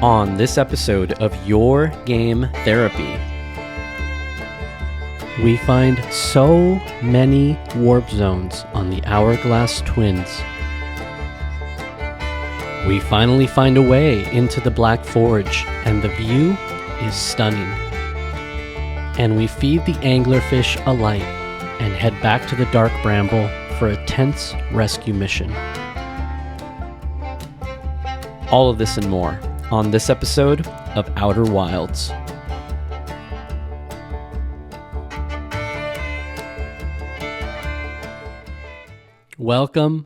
On this episode of Your Game Therapy, we find so many warp zones on the Hourglass Twins. We finally find a way into the Black Forge, and the view is stunning. And we feed the anglerfish a light and head back to the dark bramble for a tense rescue mission. All of this and more on this episode of Outer Wilds. Welcome.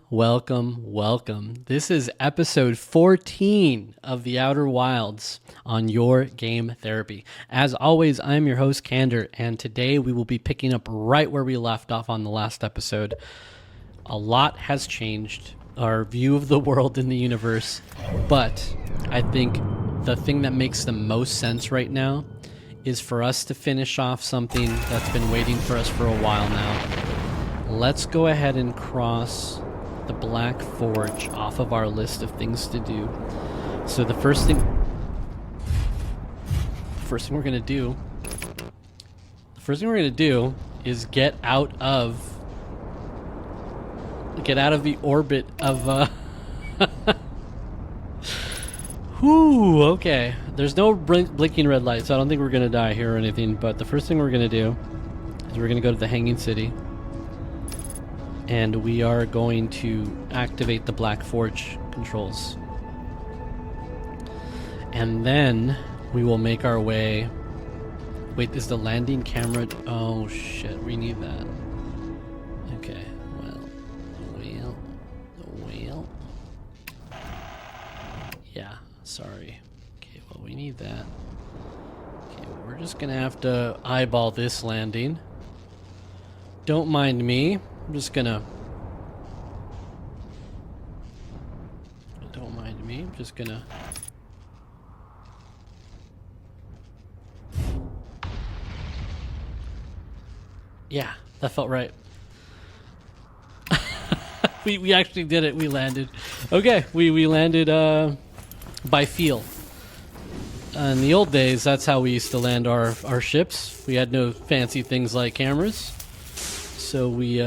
This is episode 14 of the Outer Wilds on Your Game Therapy. As always, I'm your host, Candor, and today we will be picking up right where we left off on the last episode. A lot has changed, our view of the world and the universe, but I think the thing that makes the most sense right now is for us to finish off something that's been waiting for us for a while now. Let's go ahead and cross the Black Forge off of our list of things to do. So the first thing we're gonna do is get out of the orbit of whew, okay. There's no blinking red light, so I don't think we're gonna die here or anything, but the first thing we're gonna do is we're gonna go to the Hanging City, and we are going to activate the Black Forge controls. And then we will make our way... Wait, is the landing camera... Oh shit, we need that. Okay, well... Yeah, sorry. Okay, well, we need that. Okay, well, we're just gonna have to eyeball this landing. Don't mind me. I'm just gonna... Don't mind me. I'm just gonna... Yeah, that felt right. we actually did it. We landed. Okay, we landed by feel. In the old days, that's how we used to land our ships. We had no fancy things like cameras. So we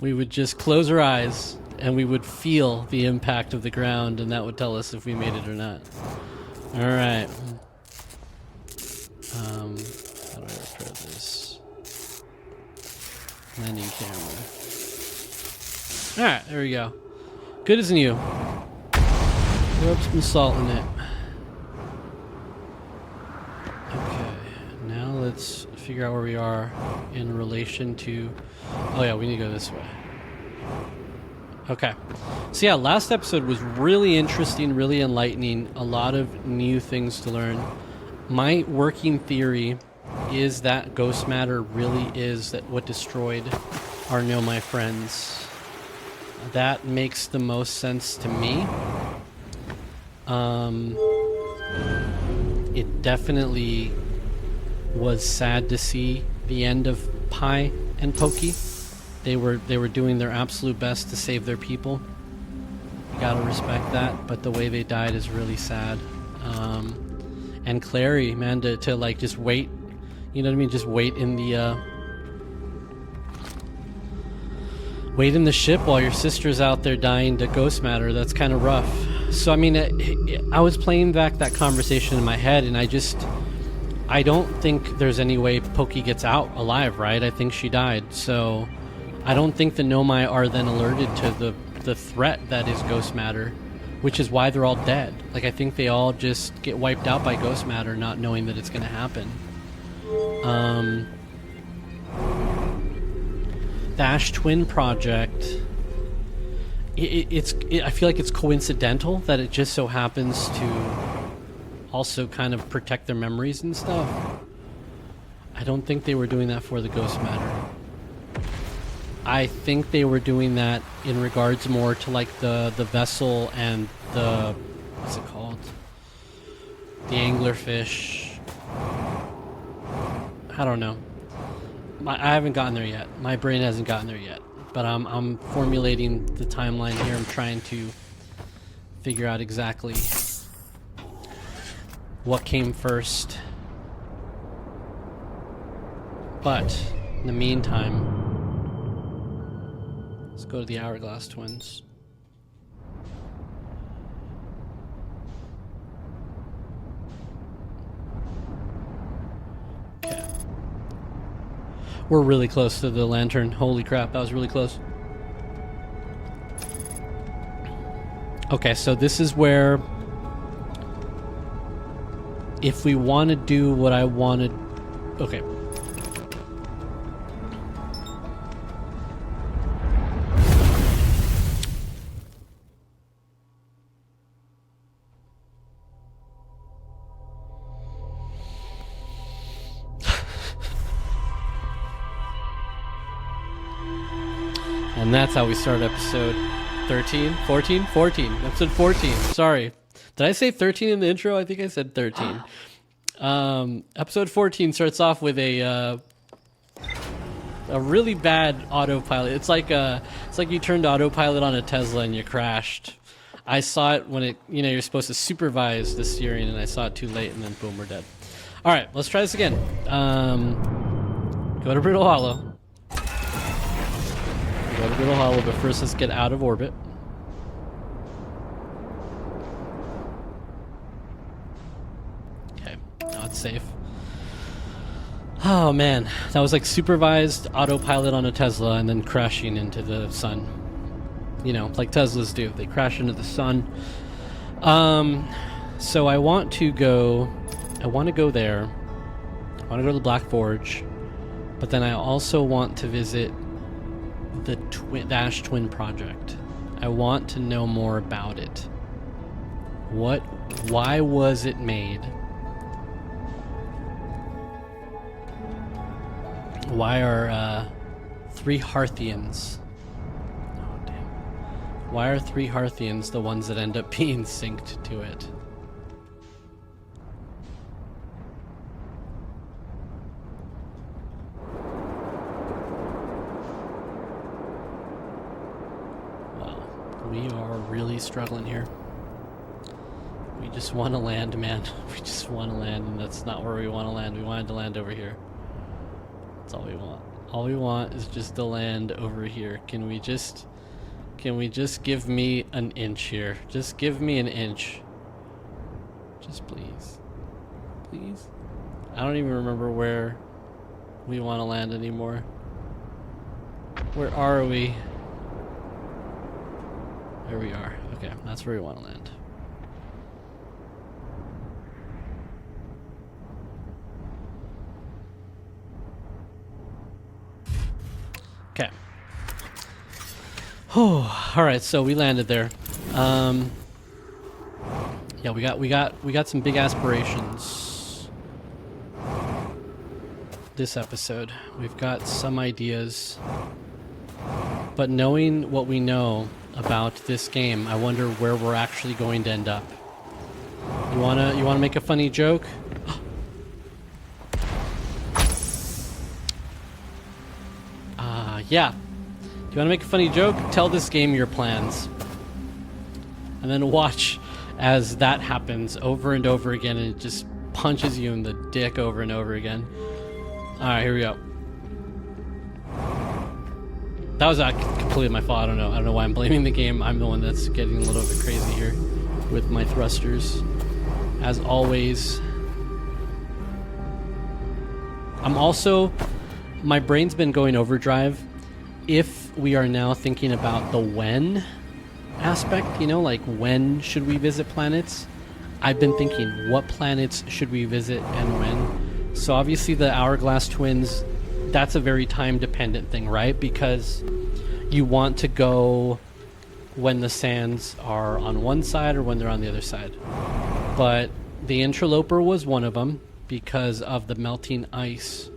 would just close our eyes and we would feel the impact of the ground, and that would tell us if we made it or not. All right. How do I repair this? Landing camera. All right, there we go. Good as new. Rub some salt in it. Okay, now let's figure out where we are in relation to... Oh yeah, we need to go this way. Okay. So yeah, last episode was really interesting, really enlightening. A lot of new things to learn. My working theory is that ghost matter really is that what destroyed our Know My Friends. That makes the most sense to me. It definitely was sad to see the end of Pi and Pokey. They were doing their absolute best to save their people. You gotta respect that, but the way they died is really sad. And Clary, man, to like just wait, you know what I mean? Just wait in the ship while your sister's out there dying to ghost matter. That's kind of rough. So, I mean, I was playing back that conversation in my head, and I don't think there's any way Pokey gets out alive, right? I think she died. So, I don't think the Nomai are then alerted to the threat that is ghost matter, which is why they're all dead. Like, I think they all just get wiped out by ghost matter, not knowing that it's going to happen. The Ash Twin Project... I feel like it's coincidental that it just so happens to also kind of protect their memories and stuff. I don't think they were doing that for the ghost matter. I think they were doing that in regards more to like the vessel and the... What's it called? The anglerfish. I don't know. I haven't gotten there yet. My brain hasn't gotten there yet. But I'm formulating the timeline here. I'm trying to figure out exactly what came first. But in the meantime, let's go to the Hourglass Twins. Okay. We're really close to the lantern. Holy crap, that was really close. Okay, so this is where, if we want to do what I wanted... Okay. And that's how we start episode 13, 14, 14. Episode 14. Sorry. Did I say 13 in the intro? I think I said 13. Episode 14 starts off with a really bad autopilot. It's like you turned autopilot on a Tesla and you crashed. I saw it when you're supposed to supervise the steering, and I saw it too late, and then boom, we're dead. All right, let's try this again. Go to Brittle Hollow. Go to Brittle Hollow, but first let's get out of orbit. Okay, now it's safe. Oh man, that was like supervised autopilot on a Tesla and then crashing into the sun. You know, like Teslas do. They crash into the sun. So I want to go there. I want to go to the Black Forge, but then I also want to visit the Ash Twin Project. I want to know more about it. Why was it made? Why are 3 Hearthians? Oh damn! Why are 3 Hearthians the ones that end up being synced to it? We are really struggling here. We just want to land, man. We just want to land, and that's not where we want to land. We wanted to land over here. That's all we want. All we want is just to land over here. Can we just give me an inch here? Just give me an inch. Just please. Please. I don't even remember where we want to land anymore. Where are we? There we are. Okay, that's where we want to land. Okay. Oh, all right. So we landed there. Yeah, we got some big aspirations this episode. We've got some ideas, but knowing what we know about this game, I wonder where we're actually going to end up. You wanna make a funny joke? Yeah. Do you wanna make a funny joke? Tell this game your plans. And then watch as that happens over and over again, and it just punches you in the dick over and over again. Alright, here we go. That was completely my fault. I don't know why I'm blaming the game. I'm the one that's getting a little bit crazy here with my thrusters. As always. My brain's been going overdrive. If we are now thinking about the when aspect, like when should we visit planets? I've been thinking, what planets should we visit and when? So obviously the Hourglass Twins, that's a very time-dependent thing, right? Because you want to go when the sands are on one side or when they're on the other side. But the Interloper was one of them because of the melting ice.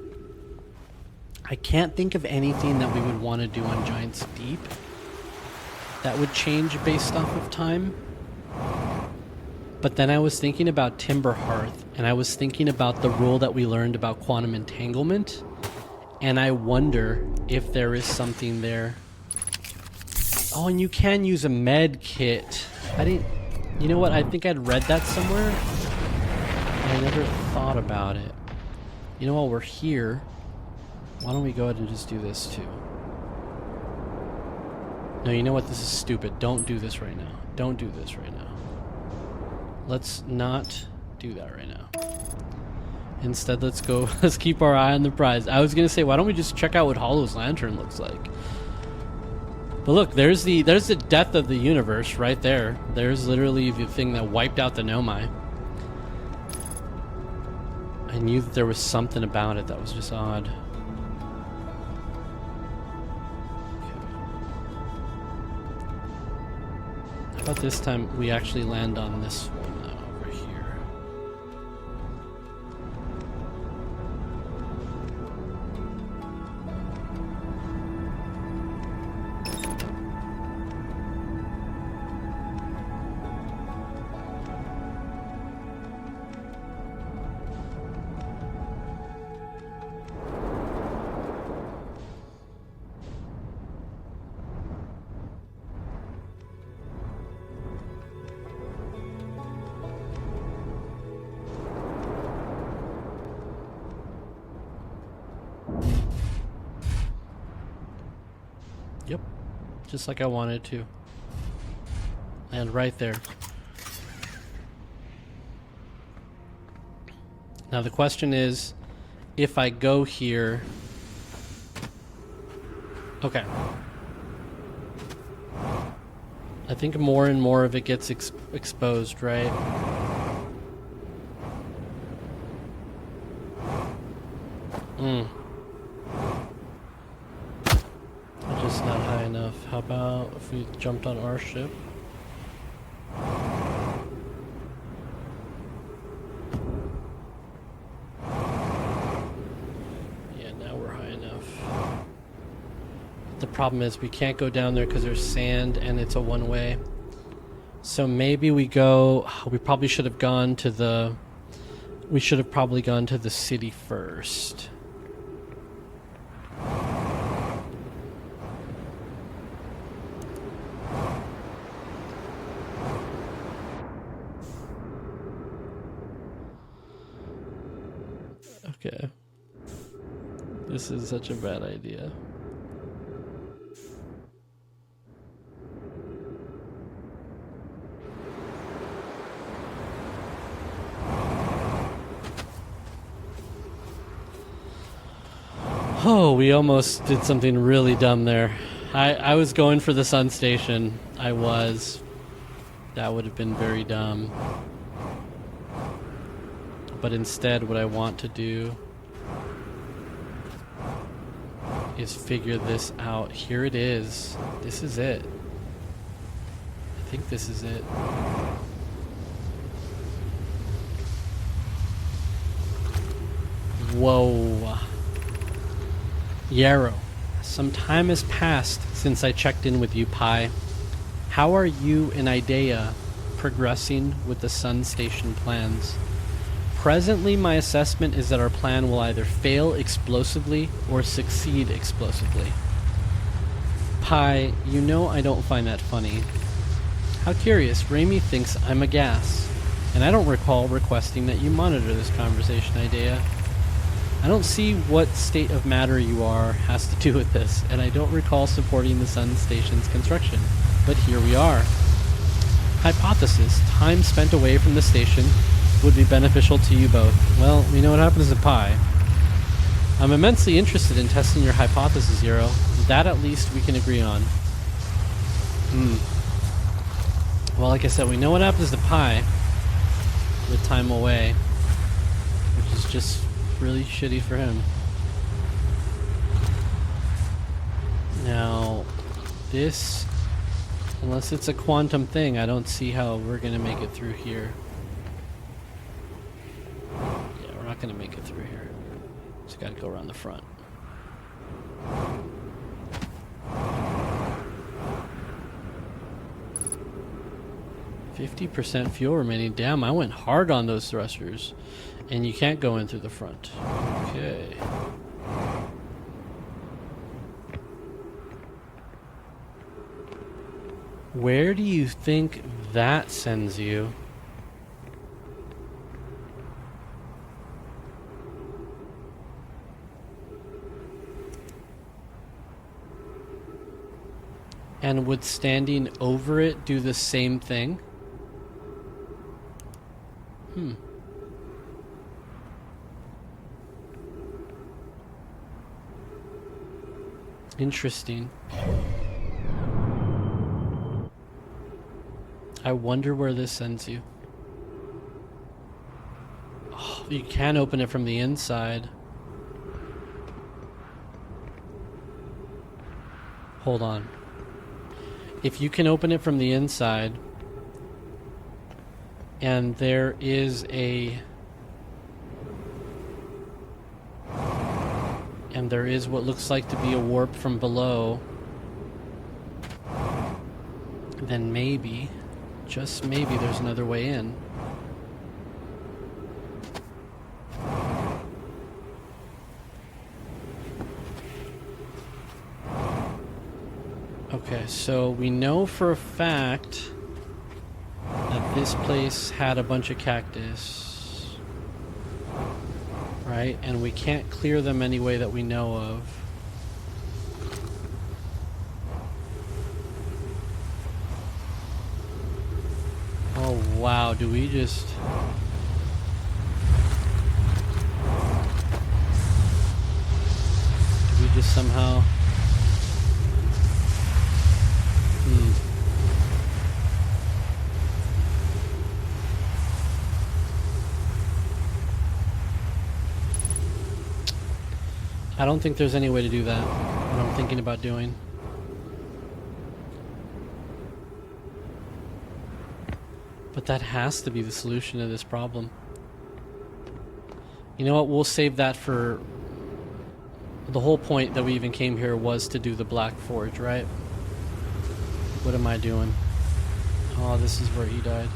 I can't think of anything that we would want to do on Giant's Deep that would change based off of time. But then I was thinking about Timber Hearth, and I was thinking about the rule that we learned about quantum entanglement, and I wonder if there is something there. Oh, and you can use a med kit. You know what? I think I'd read that somewhere. I never thought about it. You know, while we're here, why don't we go ahead and just do this too? No, you know what? This is stupid. Don't do this right now. Don't do this right now. Let's not do that right now. Instead, let's go. Let's keep our eye on the prize. I was gonna say, why don't we just check out what Hollow's lantern looks like? But look, there's the death of the universe right there. There's literally the thing that wiped out the Nomai. I knew that there was something about it that was just odd. How about this time we actually land on this one over here? Yep, just like I wanted to. And right there. Now the question is, if I go here... Okay. I think more and more of it gets exposed, right? Just not high enough. How about if we jumped on our ship? Yeah, now we're high enough. The problem is we can't go down there because there's sand and it's a one-way. So maybe we go... We probably should have gone to the... We should have probably gone to the city first. Okay. This is such a bad idea. Oh, we almost did something really dumb there. I was going for the sun station. I was. That would have been very dumb. But instead, what I want to do is figure this out. Here it is. This is it. I think this is it. Whoa. Yarrow, some time has passed since I checked in with you, Pi. How are you and Idea progressing with the Sun Station plans? Presently, my assessment is that our plan will either fail explosively or succeed explosively. Pi, you know I don't find that funny. How curious, Raimi thinks I'm a gas, and I don't recall requesting that you monitor this conversation, Idea. I don't see what state of matter you are has to do with this, and I don't recall supporting the Sun Station's construction, but here we are. Hypothesis, time spent away from the station would be beneficial to you both. Well, we know what happens to Pi. I'm immensely interested in testing your hypothesis, Zero. That at least we can agree on. Well, like I said, we know what happens to Pi with time away, which is just really shitty for him. Now, this, unless it's a quantum thing, I don't see how we're gonna make it through here. Yeah, we're not gonna make it through here. Just gotta go around the front. %50 fuel remaining. Damn, I went hard on those thrusters. And you can't go in through the front. Okay. Where do you think that sends you? And would standing over it do the same thing? Interesting. I wonder where this sends you. Oh, you can open it from the inside. Hold on. If you can open it from the inside, and there is what looks like to be a warp from below, then maybe, just maybe, there's another way in. Okay, so we know for a fact that this place had a bunch of cactus, right? And we can't clear them any way that we know of. Oh wow, do we just... somehow... I don't think there's any way to do that, what I'm thinking about doing. But that has to be the solution to this problem. You know what, we'll save that for... The whole point that we even came here was to do the Black Forge, right? What am I doing? Oh, this is where he died.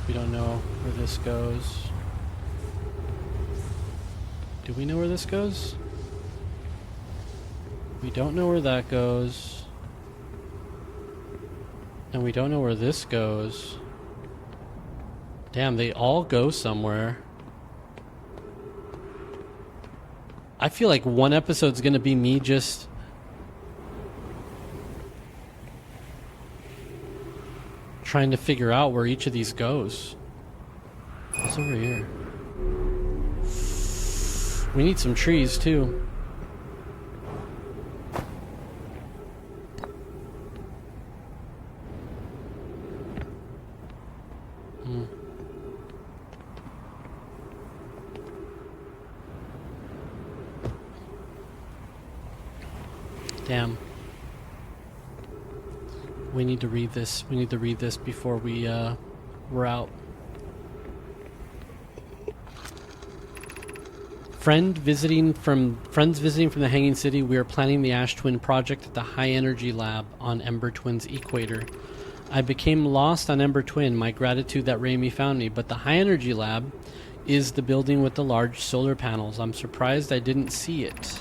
We don't know where this goes. Do we know where this goes? We don't know where that goes. And we don't know where this goes. Damn, they all go somewhere. I feel like one episode's gonna be me just... trying to figure out where each of these goes. What's over here? We need some trees too. Damn. We need to read this. We need to read this before we're out. Friends visiting from the Hanging City. We are planning the Ash Twin project at the High Energy Lab on Ember Twin's equator. I became lost on Ember Twin. My gratitude that Raimi found me. But the High Energy Lab is the building with the large solar panels. I'm surprised I didn't see it.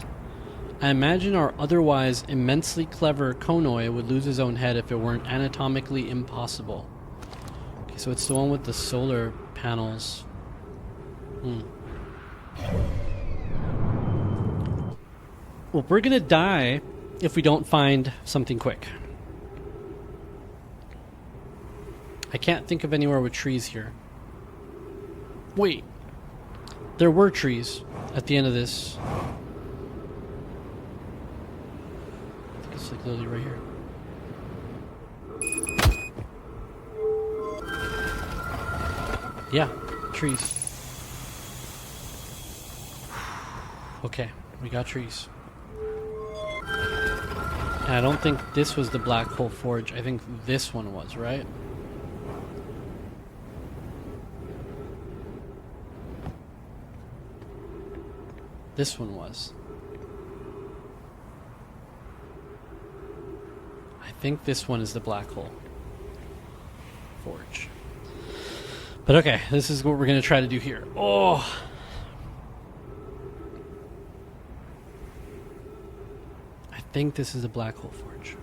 I imagine our otherwise immensely clever Konoi would lose his own head if it weren't anatomically impossible. Okay, so it's the one with the solar panels. Well, we're gonna die if we don't find something quick. I can't think of anywhere with trees here. Wait. There were trees at the end of this. It's like literally right here. Yeah, trees. Okay, we got trees. And I don't think this was the Black Hole Forge. I think this one was, right? This one was. I think this one is the Black Hole Forge. But okay, this is what we're going to try to do here. Oh! I think this is the Black Hole Forge.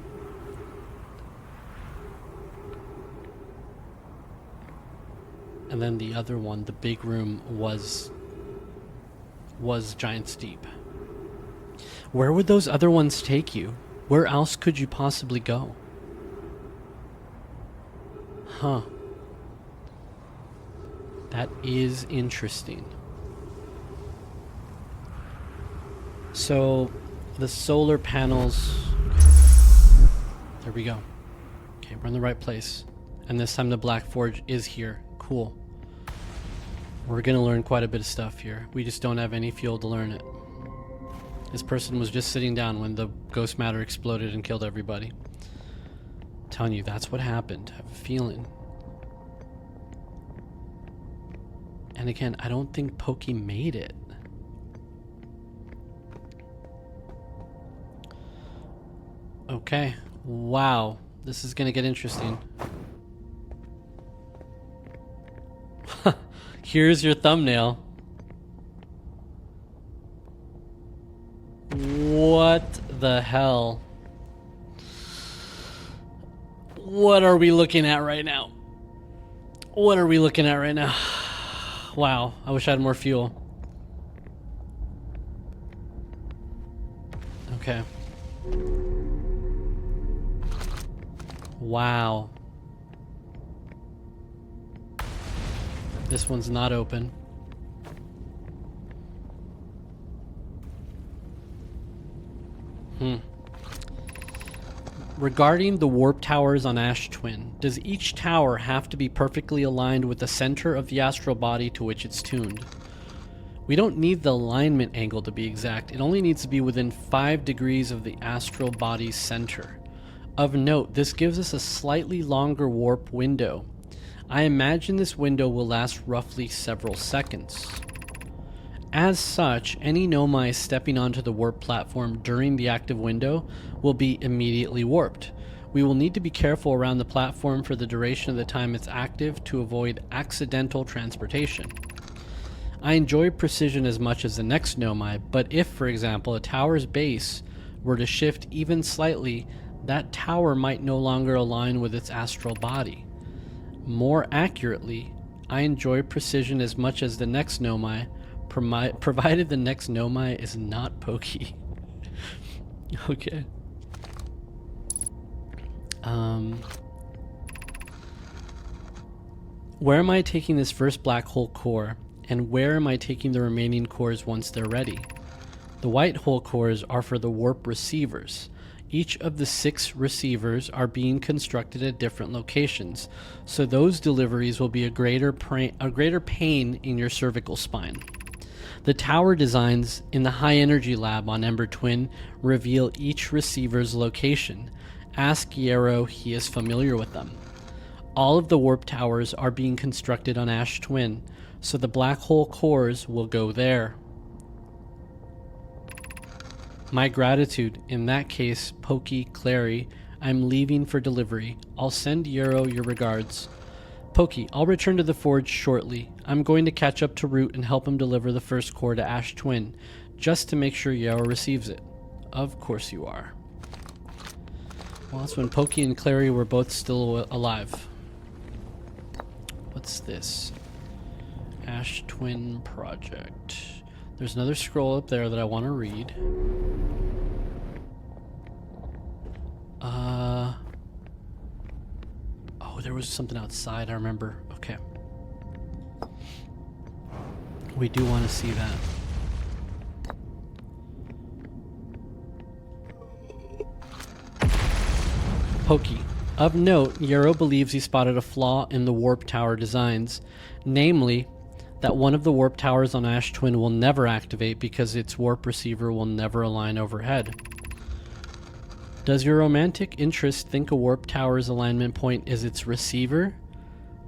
And then the other one, the big room, was Giant's Deep. Where would those other ones take you? Where else could you possibly go? Huh. That is interesting. So, the solar panels... There we go. Okay, we're in the right place. And this time the Black Forge is here. Cool. We're gonna learn quite a bit of stuff here. We just don't have any fuel to learn it. This person was just sitting down when the ghost matter exploded and killed everybody. I'm telling you, that's what happened. I have a feeling. And again, I don't think Pokey made it. Okay. Wow. This is gonna get interesting. Here's your thumbnail. What the hell? What are we looking at right now? What are we looking at right now? Wow, I wish I had more fuel. Okay. Wow. This one's not open. Regarding the warp towers on Ash Twin, does each tower have to be perfectly aligned with the center of the astral body to which it's tuned? We don't need the alignment angle to be exact. It only needs to be within 5 degrees of the astral body's center. Of note, this gives us a slightly longer warp window. I imagine this window will last roughly several seconds. As such, any Nomai stepping onto the warp platform during the active window will be immediately warped. We will need to be careful around the platform for the duration of the time it's active to avoid accidental transportation. I enjoy precision as much as the next Nomai, but if, for example, a tower's base were to shift even slightly, that tower might no longer align with its astral body. More accurately, I enjoy precision as much as the next Nomai, provided the next Nomai is not Pokey. Okay. Where am I taking this first black hole core, and where am I taking the remaining cores once they're ready? The white hole cores are for the warp receivers. Each of the 6 receivers are being constructed at different locations, so those deliveries will be a greater pain in your cervical spine. The tower designs in the high energy lab on Ember Twin reveal each receiver's location. Ask Yarrow, he is familiar with them. All of the warp towers are being constructed on Ash Twin, so the black hole cores will go there. My gratitude. In that case, Pokey, Clary, I'm leaving for delivery. I'll send Yarrow your regards. Pokey, I'll return to the forge shortly. I'm going to catch up to Root and help him deliver the first core to Ash Twin, just to make sure Yarrow receives it. Of course you are. Well, that's when Pokey and Clary were both still alive. What's this? Ash Twin Project. There's another scroll up there that I want to read. Oh, there was something outside, I remember. Okay. We do want to see that. Pokey. Of note, Yarrow believes he spotted a flaw in the warp tower designs, namely that one of the warp towers on Ash Twin will never activate because its warp receiver will never align overhead. Does your romantic interest think a warp tower's alignment point is its receiver?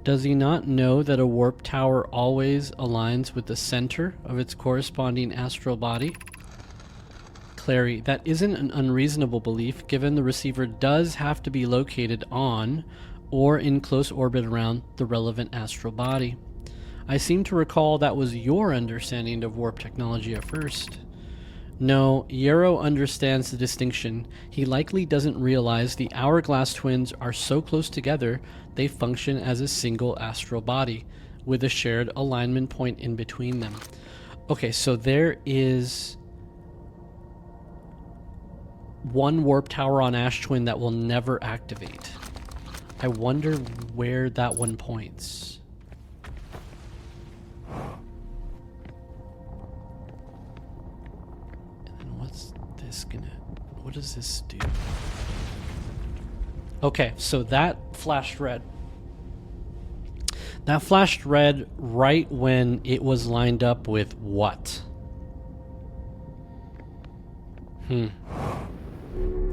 Does he not know that a warp tower always aligns with the center of its corresponding astral body? Clary, that isn't an unreasonable belief, given the receiver does have to be located on or in close orbit around the relevant astral body. I seem to recall that was your understanding of warp technology at first. No, Yarrow understands the distinction. He likely doesn't realize the hourglass twins are so close together they function as a single astral body, with a shared alignment point in between them. Okay, so there is one warp tower on Ash Twin that will never activate. I wonder where that one points. And then what's this gonna... What does this do? Okay, so that flashed red. That flashed red right when it was lined up with what?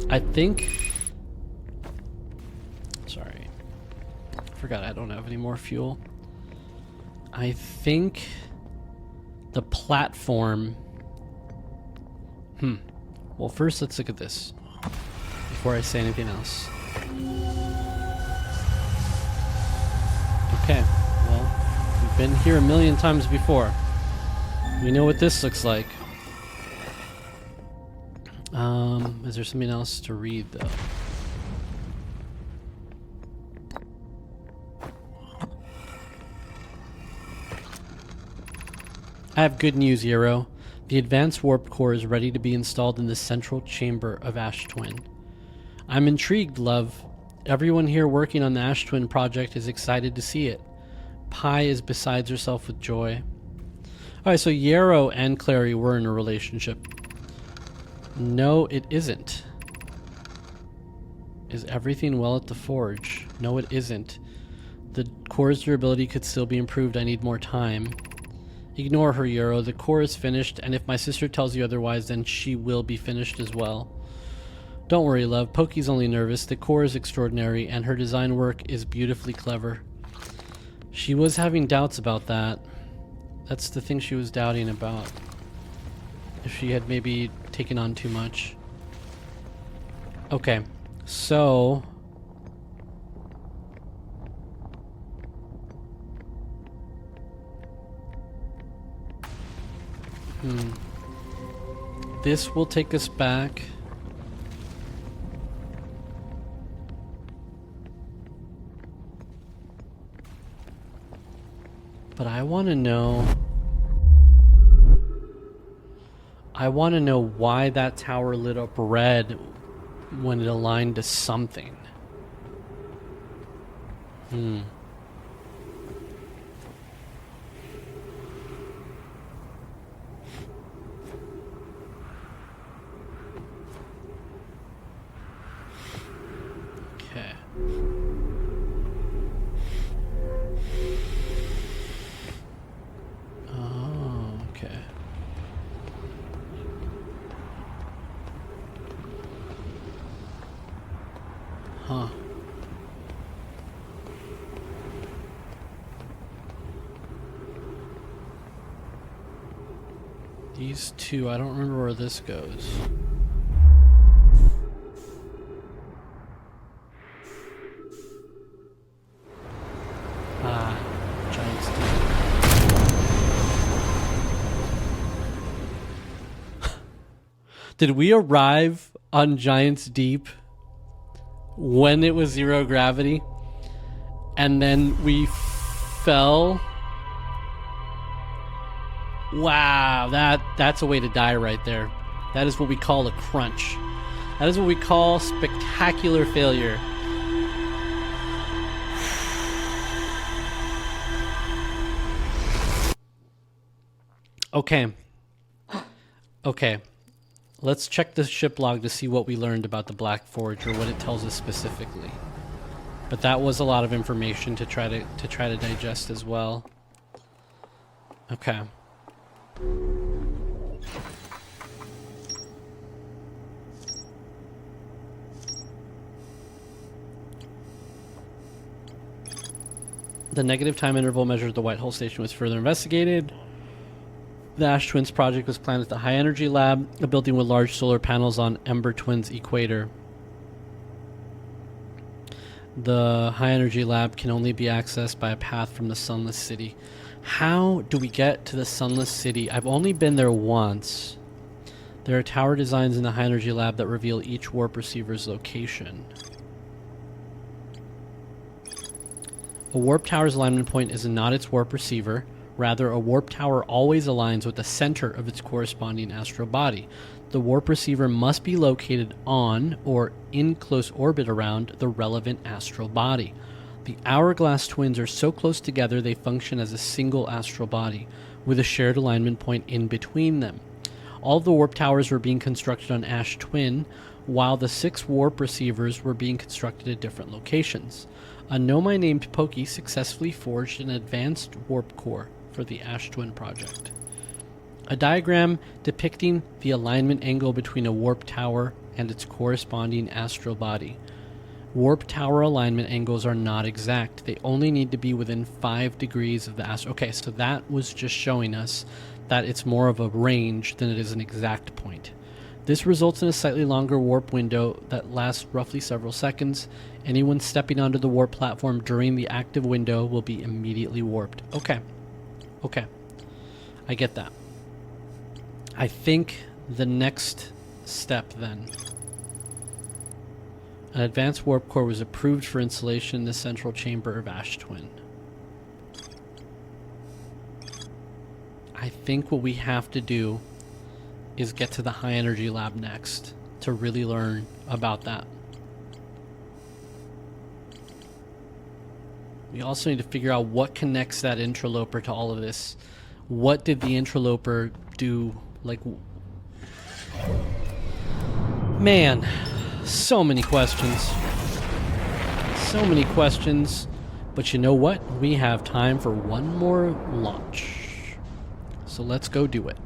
I think... Sorry. I forgot I don't have any more fuel. I think the platform... Well, first let's look at this before I say anything else. Okay, well, we've been here a million times before. We know what this looks like. Is there something else to read, though? I have good news, Eero. The advanced warp core is ready to be installed in the central chamber of Ash Twin. I'm intrigued, love. Everyone here working on the Ash Twin project is excited to see it. Pi is besides herself with joy. Alright, so Yarrow and Clary were in a relationship. No, it isn't. Is everything well at the forge? No, it isn't. The core's durability could still be improved. I need more time. Ignore her, Yarrow. The core is finished, and if my sister tells you otherwise, then she will be finished as well. Don't worry, love. Pokey's only nervous. The core is extraordinary, and her design work is beautifully clever. She was having doubts about that. That's the thing she was doubting about. If she had maybe taken on too much. Okay, so... This will take us back. But I want to know... why that tower lit up red when it aligned to something. Okay. Oh, okay. Huh. These two, I don't remember where this goes. Ah, giant steep. Did we arrive on Giant's Deep when it was zero gravity, and then we fell? Wow, that's a way to die right there. That is what we call a crunch. That is what we call spectacular failure. Okay. Okay. Let's check the ship log to see what we learned about the Black Forge, or what it tells us specifically. But that was a lot of information to try to digest as well. Okay. The negative time interval measured at the White Hole Station was further investigated. The Ash Twins project was planned at the High Energy Lab, a building with large solar panels on Ember Twin's equator. The High Energy Lab can only be accessed by a path from the Sunless City. How do we get to the Sunless City? I've only been there once. There are tower designs in the High Energy Lab that reveal each warp receiver's location. A warp tower's alignment point is not its warp receiver. Rather, a warp tower always aligns with the center of its corresponding astral body. The warp receiver must be located on or in close orbit around the relevant astral body. The hourglass twins are so close together they function as a single astral body, with a shared alignment point in between them. All of the warp towers were being constructed on Ash Twin, while the 6 warp receivers were being constructed at different locations. A Nomai named Pokey successfully forged an advanced warp core for the Ash Twin project. A diagram depicting the alignment angle between a warp tower and its corresponding astral body. Warp tower alignment angles are not exact. They only need to be within 5 degrees of the astral. Okay, so that was just showing us that it's more of a range than it is an exact point. This results in a slightly longer warp window that lasts roughly several seconds. Anyone stepping onto the warp platform during the active window will be immediately warped. Okay. I get that. I think the next step then. An advanced warp core was approved for installation in the central chamber of Ash Twin. I think what we have to do is get to the high energy lab next to really learn about that. We also need to figure out what connects that interloper to all of this. What did the interloper do? Like, man, so many questions. So many questions. But you know what? We have time for one more launch. So let's go do it.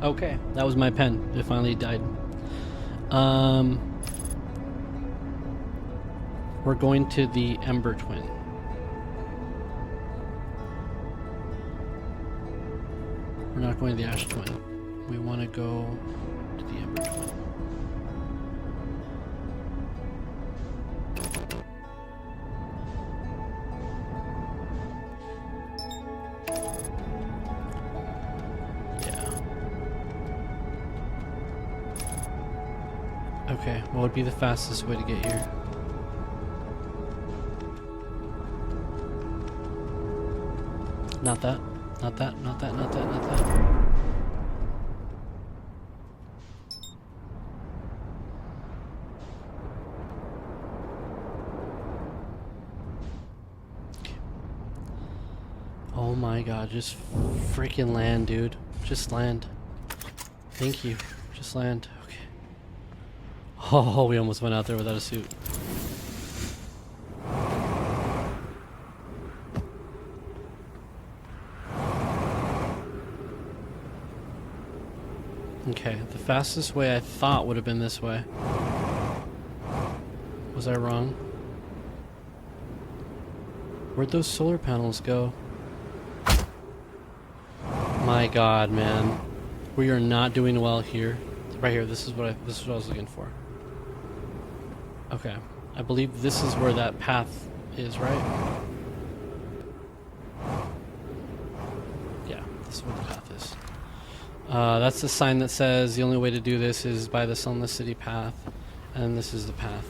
Okay, that was my pen. It finally died. We're going to the Ember Twin. We're not going to the Ash Twin. We want to go to the Ember Twin. Okay, what would be the fastest way to get here? Not that, not that, not that, not that, not that. Okay. Oh my god, just freaking land, dude. Just land. Thank you. Just land. Okay. Oh, we almost went out there without a suit. Okay, the fastest way I thought would have been this way. Was I wrong? Where'd those solar panels go? My god, man. We are not doing well here. Right here, this is what I was looking for. Okay, I believe this is where that path is, right? Yeah, this is where the path is. That's the sign that says the only way to do this is by the Sunless City path, and this is the path.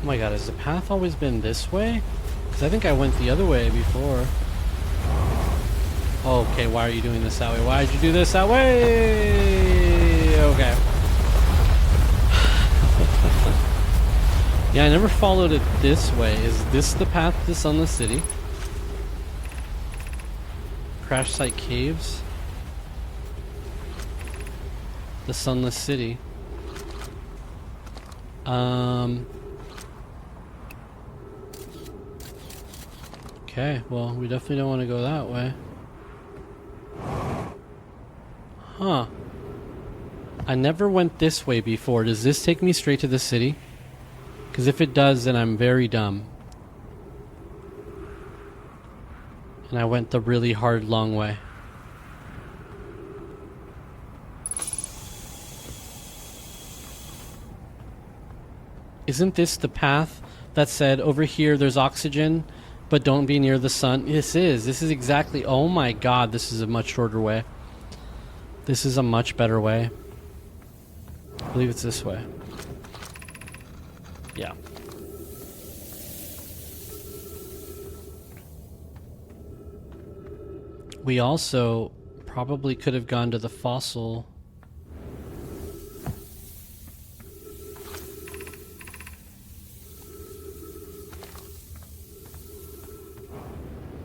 Oh my god, has the path always been this way? Because I think I went the other way before. Okay, why are you doing this that way? Why did you do this that way? Okay. Yeah, I never followed it this way. Is this the path to Sunless City? Crash Site Caves? The Sunless City. Okay, well, we definitely don't want to go that way. Huh. I never went this way before. Does this take me straight to the city? Because if it does, then I'm very dumb. And I went the really hard, long way. Isn't this the path that said, over here there's oxygen, but don't be near the sun? This is exactly, oh my god, this is a much shorter way. This is a much better way. I believe it's this way. Yeah. We also probably could have gone to the fossil.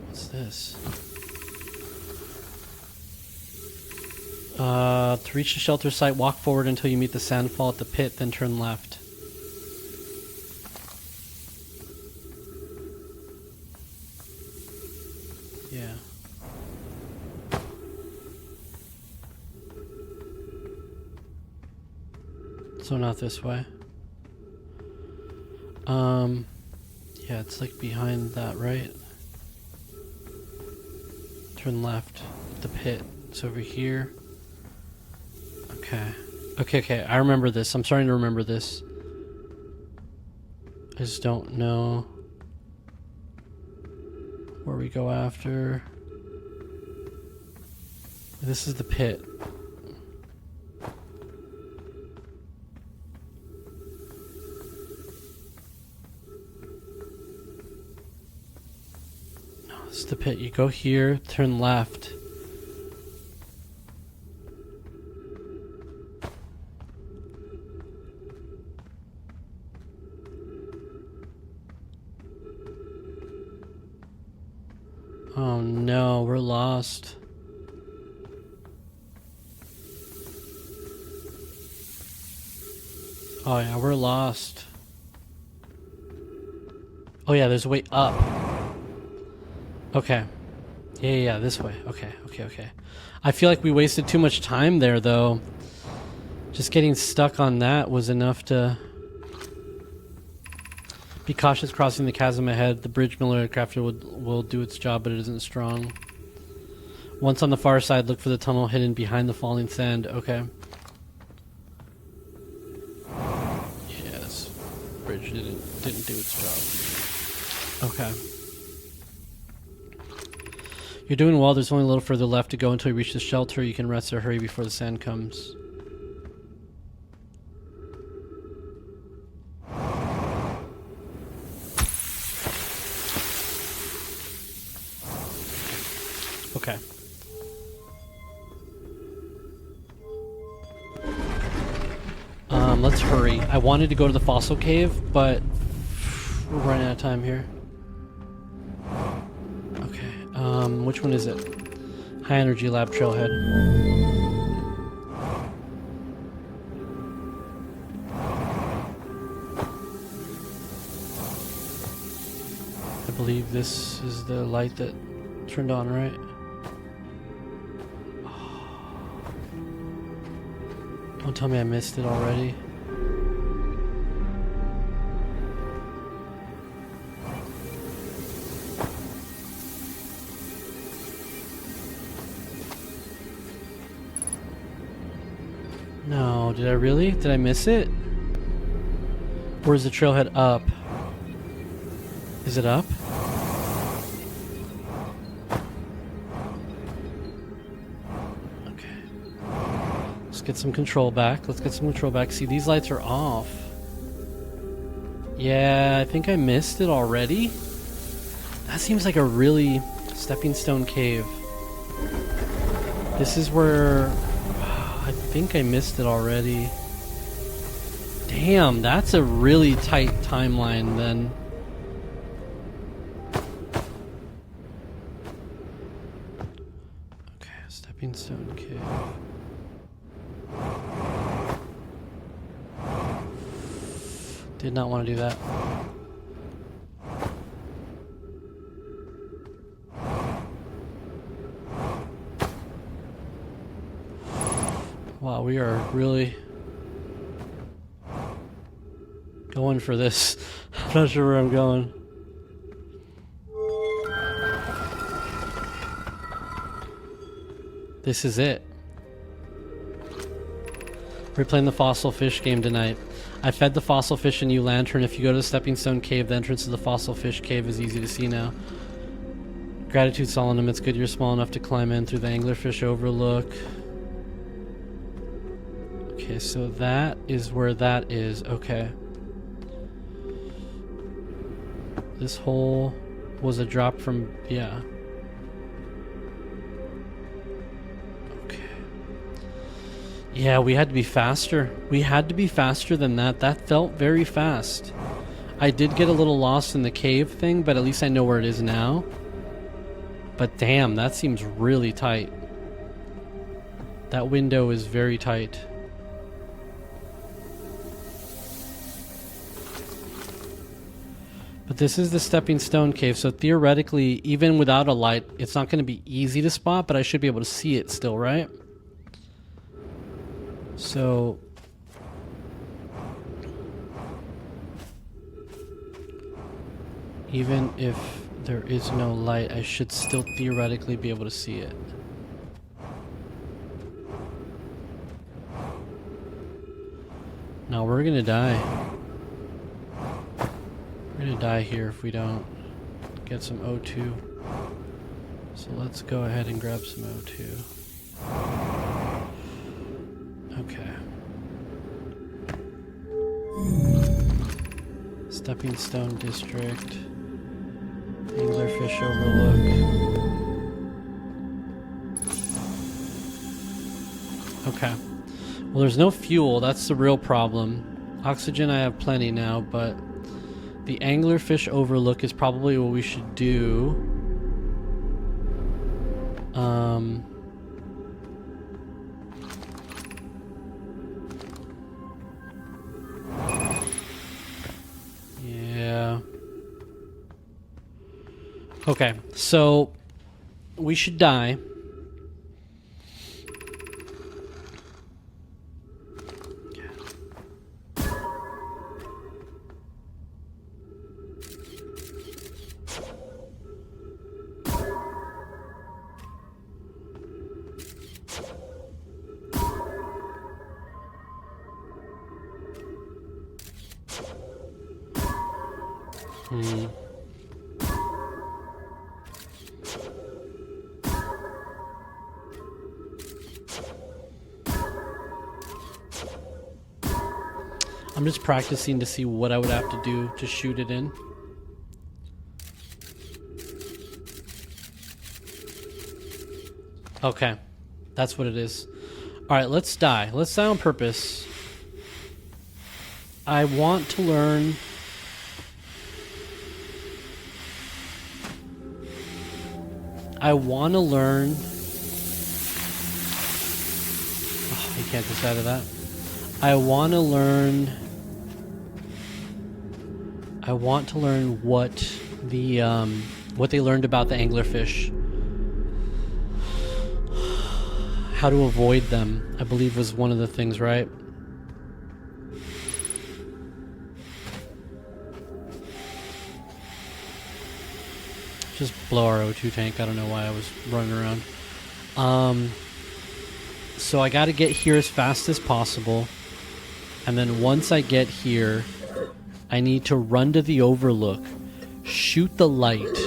What's this? To reach the shelter site, walk forward until you meet the sandfall at the pit, then turn left. Yeah. So not this way. Yeah, it's like behind that, right? Turn left. The pit. It's over here. Okay. I remember this. I'm starting to remember this. I just don't know where we go after. This is the pit. No, this is the pit. You go here, turn left. Oh no, we're lost. Oh yeah, we're lost. Oh yeah, there's a way up. Okay. Yeah, this way. Okay. I feel like we wasted too much time there, though. Just getting stuck on that was enough to... Be cautious crossing the chasm ahead. The bridge miller aircraft will do its job, but it isn't strong. Once on the far side, look for the tunnel hidden behind the falling sand. Okay. Yeah, this bridge didn't do its job. Okay. You're doing well. There's only a little further left to go until you reach the shelter. You can rest or hurry before the sand comes. Okay. Let's hurry. I wanted to go to the fossil cave, but we're running out of time here. Okay. Which one is it? High energy lab trailhead. I believe this is the light that turned on, right? Don't tell me I missed it already. No, did I really? Did I miss it? Or is the trailhead up? Is it up? Get some control back. Let's get some control back. See, these lights are off. Yeah, I think I missed it already. That seems like a really stepping stone cave. This is where... I think I missed it already. Damn, that's a really tight timeline then. Okay, stepping stone cave. Did not want to do that. Wow, we are really going for this. I'm not sure where I'm going. This is it. We're playing the fossil fish game tonight. I fed the fossil fish a new lantern. If you go to the stepping stone cave, the entrance to the fossil fish cave is easy to see now. Gratitude, Solemnum. It's good you're small enough to climb in through the anglerfish overlook. Okay, so that is where that is. Okay. This hole was a drop from... yeah. Yeah, we had to be faster. We had to be faster than that. That felt very fast. I did get a little lost in the cave thing, but at least I know where it is now. But damn, that seems really tight. That window is very tight. But this is the stepping stone cave, so theoretically, even without a light, it's not going to be easy to spot, but I should be able to see it still, right? So... even if there is no light, I should still theoretically be able to see it. No, we're gonna die. We're gonna die here if we don't get some O2. So let's go ahead and grab some O2. Okay. Stepping Stone District. Anglerfish Overlook. Okay. Well, there's no fuel. That's the real problem. Oxygen I have plenty now, but the Anglerfish Overlook is probably what we should do. Yeah. Okay, so we should die. I'm just practicing to see what I would have to do to shoot it in. Okay, that's what it is. All right, let's die. Let's die on purpose. I want to learn... I want to learn... Oh, you can't just out of that. I want to learn what the what they learned about the anglerfish. How to avoid them, I believe, was one of the things, right? Just blow our O2 tank. I don't know why I was running around. So I got to get here as fast as possible. And then once I get here, I need to run to the overlook, shoot the light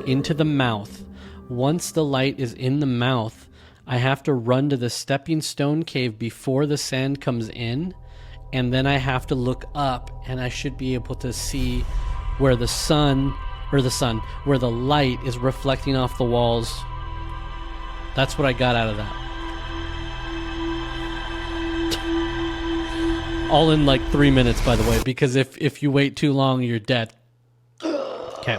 into the mouth. Once the light is in the mouth, I have to run to the stepping stone cave before the sand comes in. And then I have to look up, and I should be able to see where where the light is reflecting off the walls. That's what I got out of that. All in like 3 minutes, by the way, because if you wait too long, you're dead. Okay.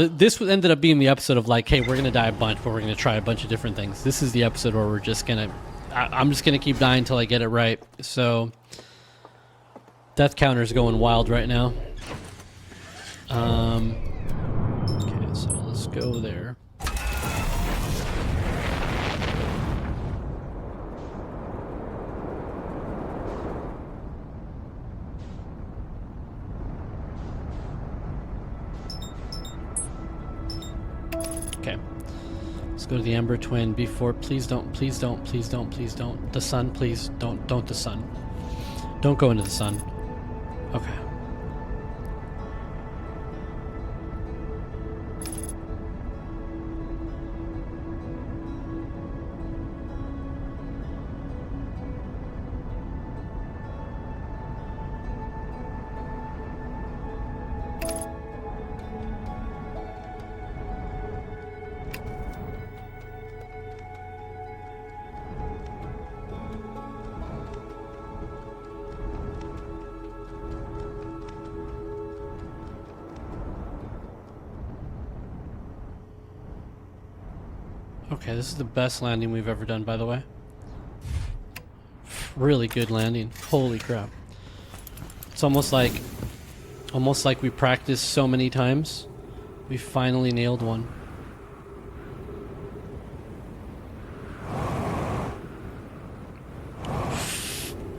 This ended up being the episode of like, hey, we're going to die a bunch, but we're going to try a bunch of different things. This is the episode where we're just going to... I'm just going to keep dying until I get it right. So, death counter's going wild right now. Okay, so let's go there. Okay. Let's go to the Ember Twin before... Please don't, please don't, please don't, please don't. The sun, please. Don't the sun. Don't go into the sun. Okay. Okay, this is the best landing we've ever done, by the way. Really good landing. Holy crap. It's almost like we practiced so many times. We finally nailed one.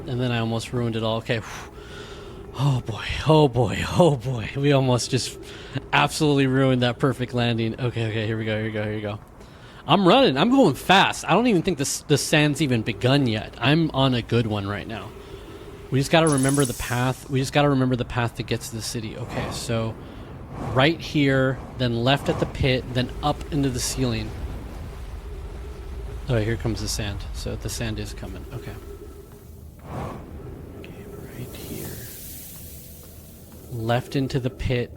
And then I almost ruined it all. Okay. Oh boy, oh boy, oh boy. We almost just absolutely ruined that perfect landing. Okay, here we go. I'm running. I'm going fast. I don't even think the sand's even begun yet. I'm on a good one right now. We just got to remember the path. We just got to remember the path to get to the city. Okay, so right here, then left at the pit, then up into the ceiling. Oh, here comes the sand. So the sand is coming. Okay. Okay, right here. Left into the pit.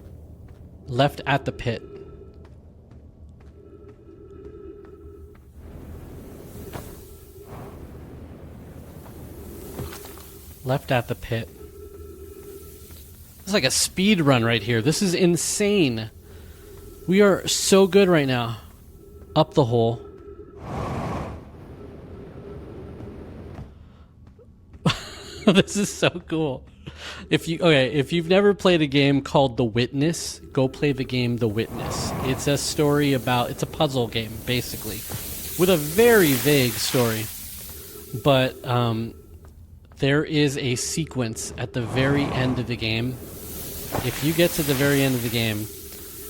Left at the pit. Left at the pit. It's like a speed run right here. This is insane. We are so good right now. Up the hole. This is so cool. If you've never played a game called The Witness, go play the game The Witness. It's a story about, it's a puzzle game basically, with a very vague story. But there is a sequence at the very end of the game. If you get to the very end of the game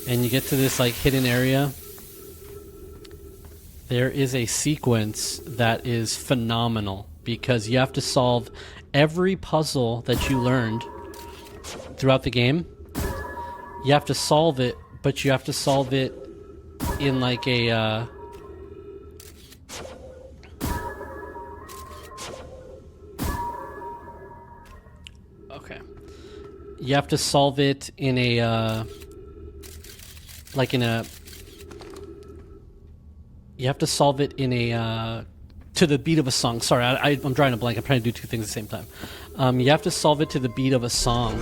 and you get to this like hidden area, there is a sequence that is phenomenal because you have to solve every puzzle that you learned throughout the game. You have to solve it, but you have to solve it in like a okay. You have to solve it in a like in a you have to solve it in a to the beat of a song. Sorry, I'm drawing a blank. I'm trying to do two things at the same time. You have to solve it to the beat of a song,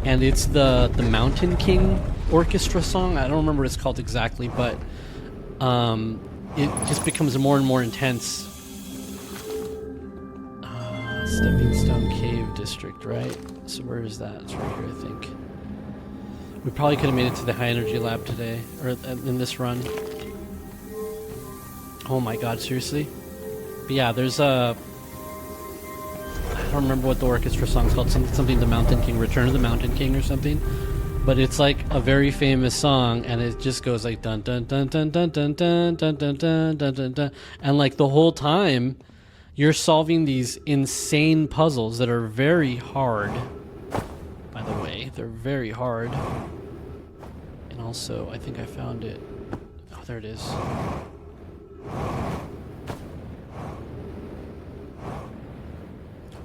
and it's the Mountain King orchestra song. I don't remember what it's called exactly, but it just becomes more and more intense. Stepping Stone Cave District, right? So where is that? It's right here, I think. We probably could have made it to the High Energy Lab today, or in this run. Oh my god, seriously? But yeah, there's a... I don't remember what the orchestra song's called. Something The Mountain King, Return of the Mountain King or something. But it's like a very famous song, and it just goes like dun dun dun dun dun dun dun dun dun dun dun dun dun. And like the whole time, you're solving these insane puzzles that are very hard. By the way, they're very hard. And also, I think I found it. Oh, there it is.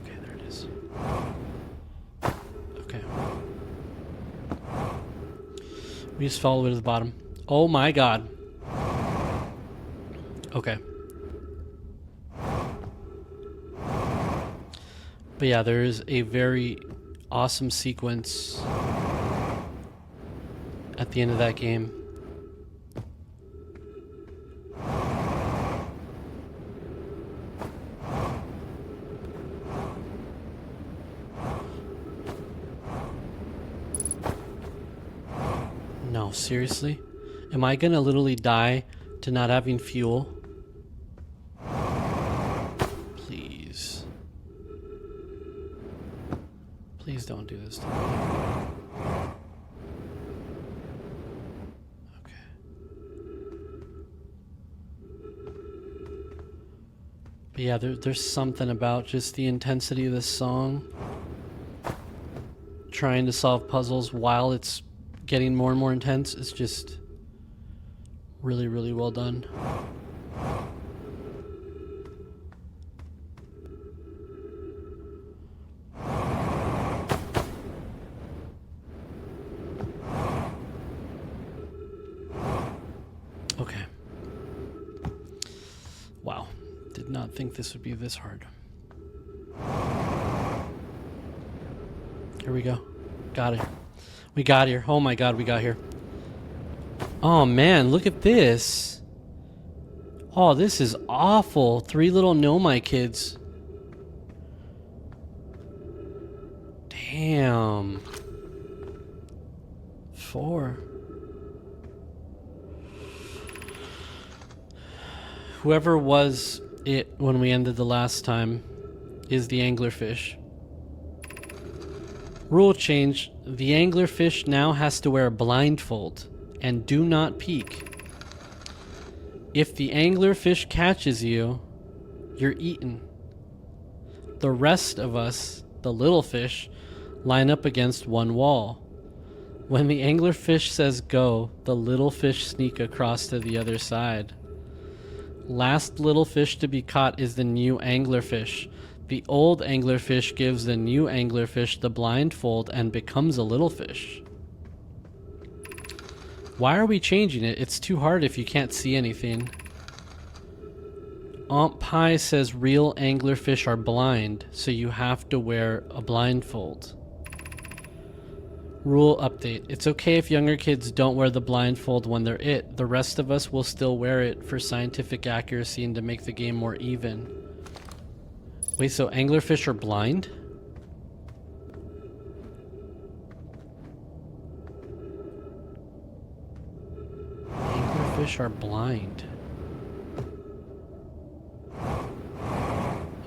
Okay, there it is. Okay. We just follow it to the bottom. Oh my god. Okay. But yeah, there is a very awesome sequence at the end of that game. No, seriously? Am I gonna literally die to not having fuel? Please. Please don't do this to me. Okay. But yeah, there's something about just the intensity of this song. Trying to solve puzzles while it's getting more and more intense is just really, really well done. Okay. Wow. Did not think this would be this hard. Here we go. Got it. We got here. Oh my god, we got here. Oh man, look at this. Oh, this is awful. 3 little Nomai kids. Damn. 4. Whoever was it when we ended the last time is the anglerfish. Rule change. The anglerfish now has to wear a blindfold and do not peek. If the anglerfish catches you, you're eaten. The rest of us, the little fish, line up against one wall. When the anglerfish says go, the little fish sneak across to the other side. Last little fish to be caught is the new anglerfish. The old anglerfish gives the new anglerfish the blindfold and becomes a little fish. Why are we changing it? It's too hard if you can't see anything. Aunt Pie says real anglerfish are blind, so you have to wear a blindfold. Rule update. It's okay if younger kids don't wear the blindfold when they're it. The rest of us will still wear it for scientific accuracy and to make the game more even. Wait, so anglerfish are blind? Anglerfish are blind.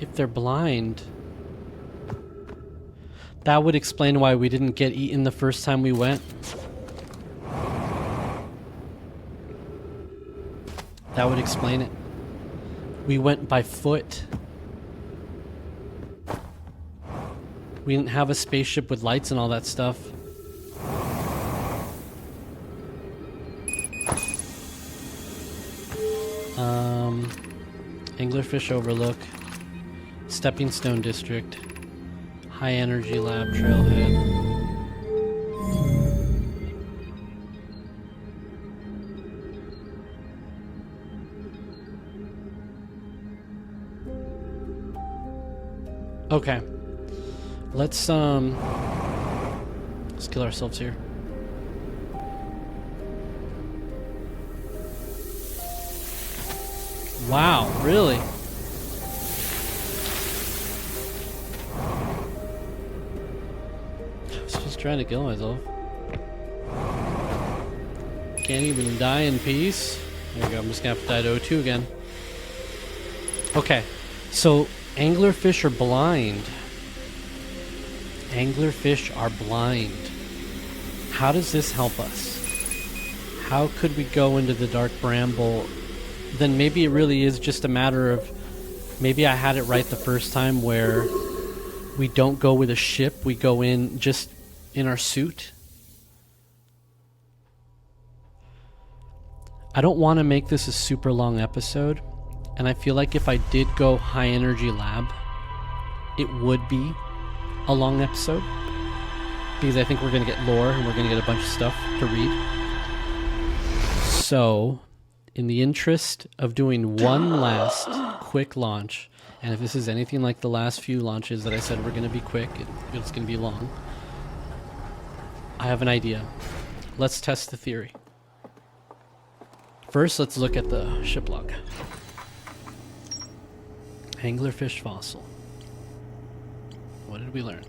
If they're blind, that would explain why we didn't get eaten the first time we went. That would explain it. We went by foot. We didn't have a spaceship with lights and all that stuff. Anglerfish Overlook, Stepping Stone District, High Energy Lab Trailhead. Okay. Let's kill ourselves here. Wow, really? I was just trying to kill myself. Can't even die in peace. There we go, I'm just gonna have to die to O2 again. Okay, so anglerfish are blind. Anglerfish are blind. How does this help us? How could we go into the dark bramble? Then maybe it really is just a matter of, maybe I had it right the first time where we don't go with a ship, we go in just in our suit. I don't want to make this a super long episode, and I feel like if I did go high energy lab, it would be a long episode, because I think we're going to get lore and we're going to get a bunch of stuff to read. So, in the interest of doing one last quick launch, and if this is anything like the last few launches that I said were going to be quick, it's going to be long, I have an idea. Let's test the theory. First, let's look at the ship log. Anglerfish fossil. What did we learn?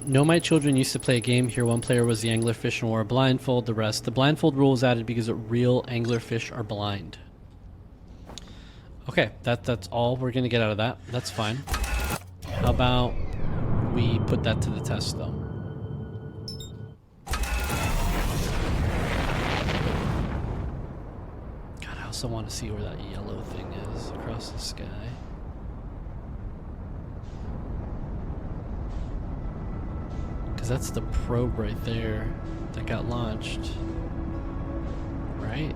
No, my children used to play a game here. One player was the anglerfish and wore a blindfold. The rest. The blindfold rule was added because real anglerfish are blind. Okay, that's all we're going to get out of that. That's fine. How about we put that to the test, though? God, I also want to see where that yellow thing is across the sky. Because that's the probe right there that got launched. Right?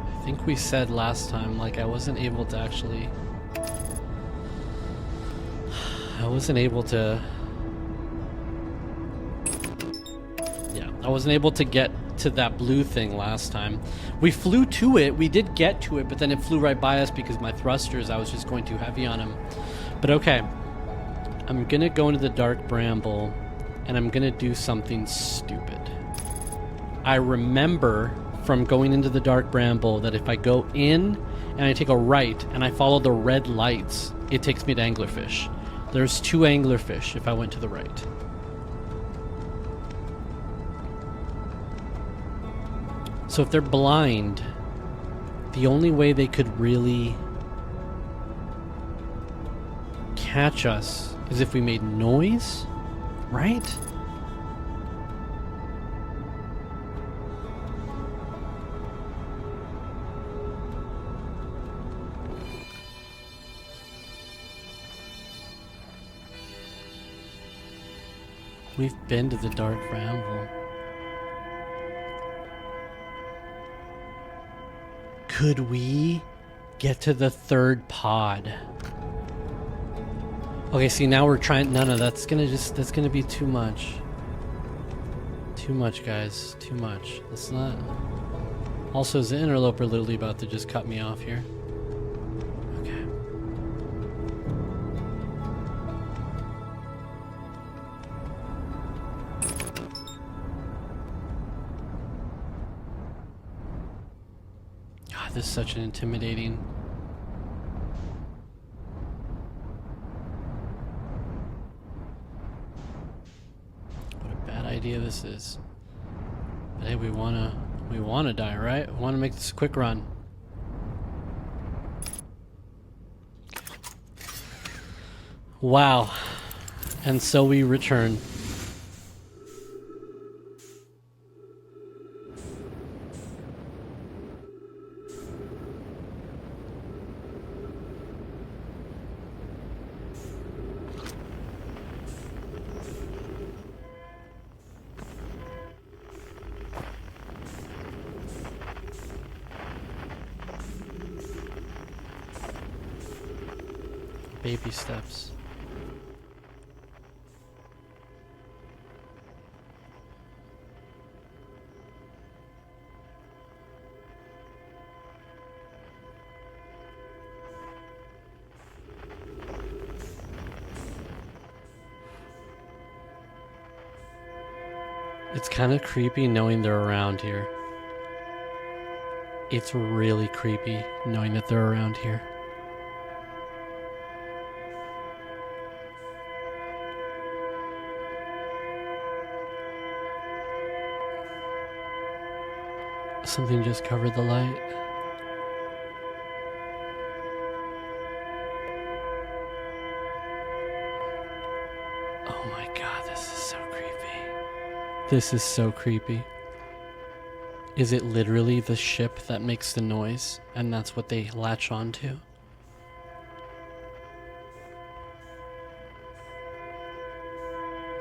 I think we said last time, like, I wasn't able to actually... I wasn't able to get to that blue thing last time. We flew to it, we did get to it, but then it flew right by us because my thrusters, I was just going too heavy on him. But okay. I'm gonna go into the dark bramble, and I'm gonna do something stupid. I remember from going into the dark bramble that if I go in and I take a right and I follow the red lights, it takes me to anglerfish. There's 2 anglerfish if I went to the right. So if they're blind, the only way they could really catch us is if we made noise, right? We've been to the dark bramble. Could we get to the 3rd pod? Okay, see, now we're trying... No, that's gonna be too much. Too much, guys. Too much. Let's not... Also, is the interloper literally about to just cut me off here? Okay. God, this is such an intimidating... idea this is. But hey, we wanna die, right? We wanna make this a quick run. Wow. And so we return. Baby steps. It's kind of creepy knowing they're around here. It's really creepy knowing that they're around here. Something just covered the light. Oh my god, this is so creepy. This is so creepy. Is it literally the ship that makes the noise and that's what they latch onto?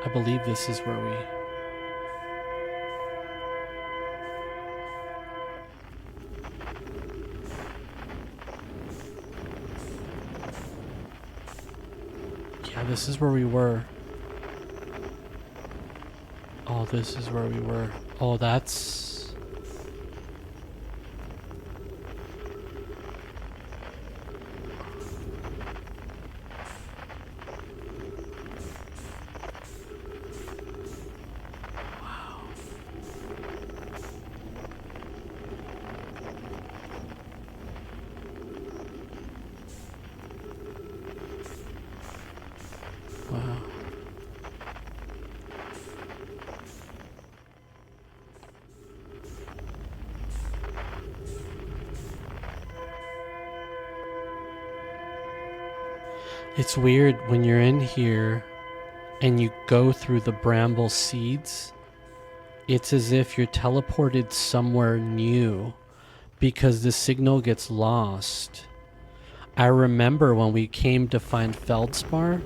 I believe this is where we... This is where we were. Oh, this is where we were. Oh, that's... Wow. Wow. It's weird when you're in here and you go through the bramble seeds. It's as if you're teleported somewhere new because the signal gets lost. I remember when we came to find Feldspar,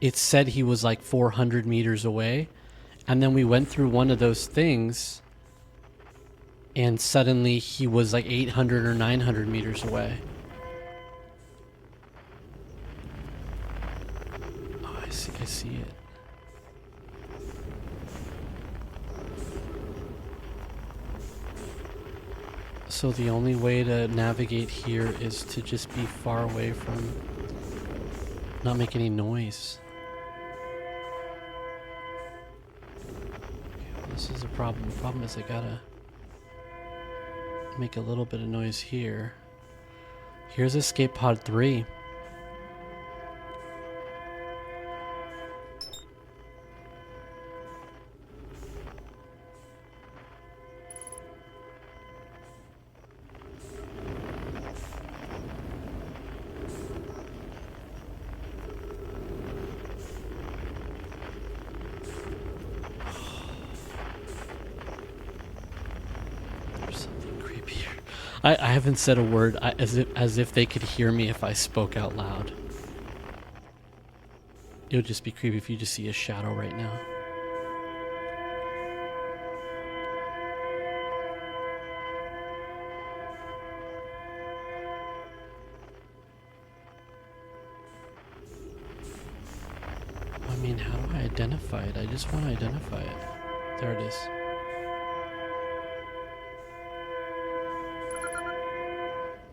it said he was like 400 meters away, and then we went through one of those things and suddenly he was like 800 or 900 meters away. Oh, I see it. So the only way to navigate here is to just be far away from, not make any noise. This is a problem. The problem is I gotta make a little bit of noise here. Here's escape pod 3. I haven't said a word as if they could hear me if I spoke out loud. It would just be creepy if you just see a shadow right now. I mean, how do I identify it? I just want to identify it. There it is.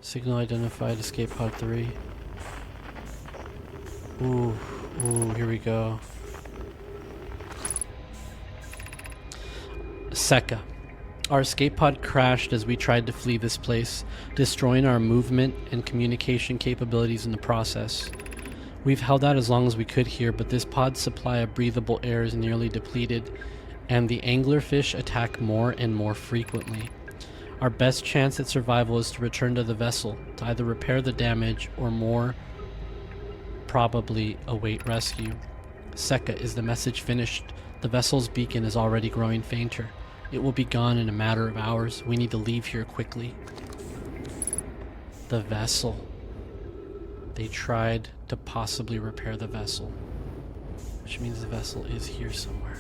Signal identified, escape pod 3. Ooh, here we go. Sekka. Our escape pod crashed as we tried to flee this place, destroying our movement and communication capabilities in the process. We've held out as long as we could here, but this pod's supply of breathable air is nearly depleted, and the anglerfish attack more and more frequently. Our best chance at survival is to return to the vessel, to either repair the damage or more probably await rescue. Sekka, is the message finished? The vessel's beacon is already growing fainter. It will be gone in a matter of hours. We need to leave here quickly. The vessel. They tried to possibly repair the vessel, which means the vessel is here somewhere.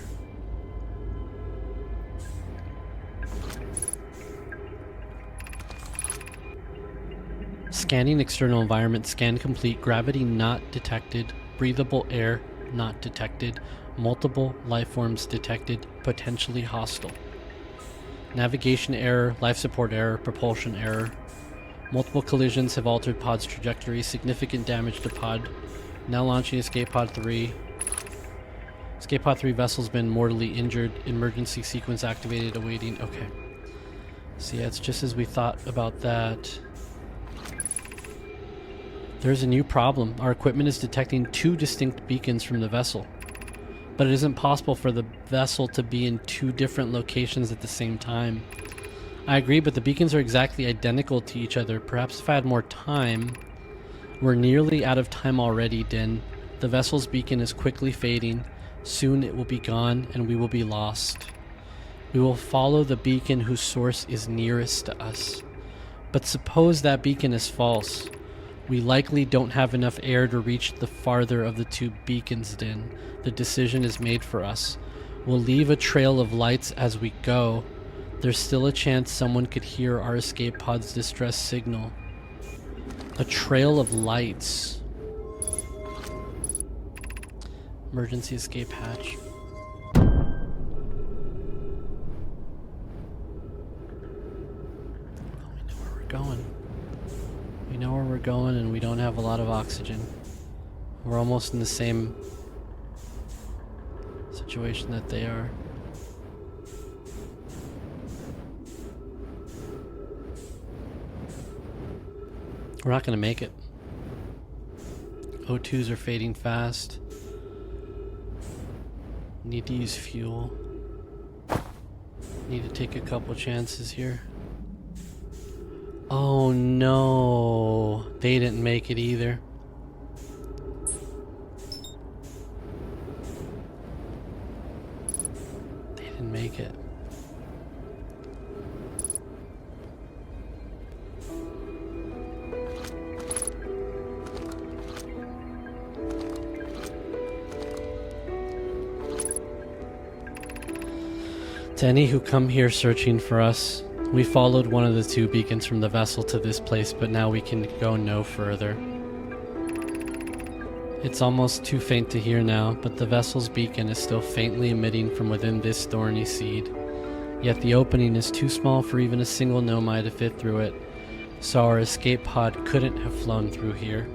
Scanning external environment, scan complete, gravity not detected, breathable air not detected, multiple life forms detected, potentially hostile. Navigation error, life support error, propulsion error. Multiple collisions have altered pod's trajectory, significant damage to pod. Now launching escape pod 3. Escape pod 3 vessel's been mortally injured, emergency sequence activated, awaiting. Okay. So yeah, it's just as we thought about that. There's a new problem. Our equipment is detecting 2 distinct beacons from the vessel, but it isn't possible for the vessel to be in 2 different locations at the same time. I agree, but the beacons are exactly identical to each other. Perhaps if I had more time. We're nearly out of time already, Din. The vessel's beacon is quickly fading. Soon it will be gone and we will be lost. We will follow the beacon whose source is nearest to us. But suppose that beacon is false. We likely don't have enough air to reach the farther of the 2 beacons, Din. The decision is made for us. We'll leave a trail of lights as we go. There's still a chance someone could hear our escape pod's distress signal. A trail of lights. Emergency escape hatch. We know where we're going. We know where we're going and we don't have a lot of oxygen. We're almost in the same situation that they are. We're not going to make it. O2s are fading fast. Need to use fuel. Need to take a couple chances here. Oh no, they didn't make it either. They didn't make it. To any who come here searching for us, we followed one of the 2 beacons from the vessel to this place, but now we can go no further. It's almost too faint to hear now, but the vessel's beacon is still faintly emitting from within this thorny seed. Yet the opening is too small for even a single nomai to fit through it, so our escape pod couldn't have flown through here.